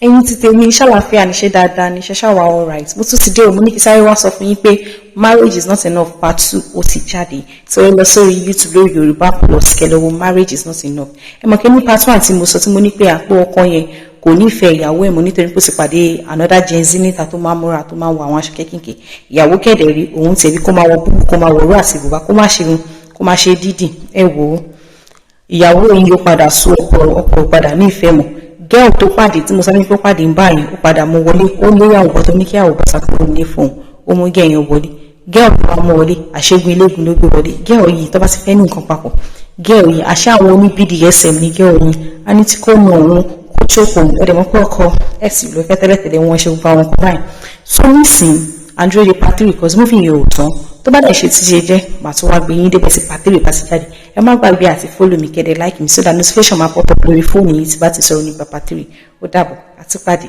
ẹ̀yin ti tèmi ṣàlàáfíà ní ṣe dáadáa ní ṣe ṣàwà all right. Mo tún ti dé o, mo ní kí sáré wá sọ fún yín pé marriage is not enough part 2 ó ti jáde. So ẹ lọ sórí YouTube lórí Yorùbá Plus kẹ́ lọ wo marriage is not enough. Ẹ mọ̀ kí ní part 1 tí mo sọ tí mo ní pé àpò ọkọ yẹn kò nífẹ̀ẹ́ ìyàwó ẹ̀, mo nítorí pé ó ti pàdé another Gen Z níta tó máa múra tó máa wọ àwọn aṣọ kékèké. Ìyàwó kẹ̀dẹ̀ rí òun tẹ̀bí kó máa wọ búbú kó máa wọ̀rọ̀ àti bùbá kó má ṣe run kó má ṣe dídì. Ẹ wò ó, ìyàwó yìí ó padà sún ọkọ padà ní ìfẹ́ mọ̀. Girl tó pàdé tí mo sọ ní pé ó pàdé ń báyìí ó padà mú wọlé, ó lórí àwọn ọ̀pọ̀ tó ní kí àwọn bàtà kúrò nílé fún un, ó mú gẹ̀yìn wọlé. Girl tó bá mú wọlé àṣegun eléegun ló gbé wọlé. Girl yìí tó bá ti fẹ́ ní nǹkan papọ̀, girl yìí àṣà àwọn oní BDSM ní girl yìí á ní tí kò mọ òun kó jókòó ẹ̀dẹ̀ mọ́ pé ọkọ ẹ̀sìn ló fẹ́ tẹ́lẹ̀tẹ́lẹ̀ wọn ṣe gbogbo àwọn kan báyìí. So nísìn Andrew de part 3 because movie yẹn ò tán tó bá dẹ̀ ṣe tí ṣe jẹ́ màá tún wá gbé yín débẹ̀ sí part 3 bá ti jáde. Ẹ má gbàgbé àti follow mi kẹ́dẹ̀ like mi so that notification máa pop up lórí fóònù yìí tí bá ti sọ̀rọ̀ nípa part 3. Ó dàbọ̀ àti pàdé.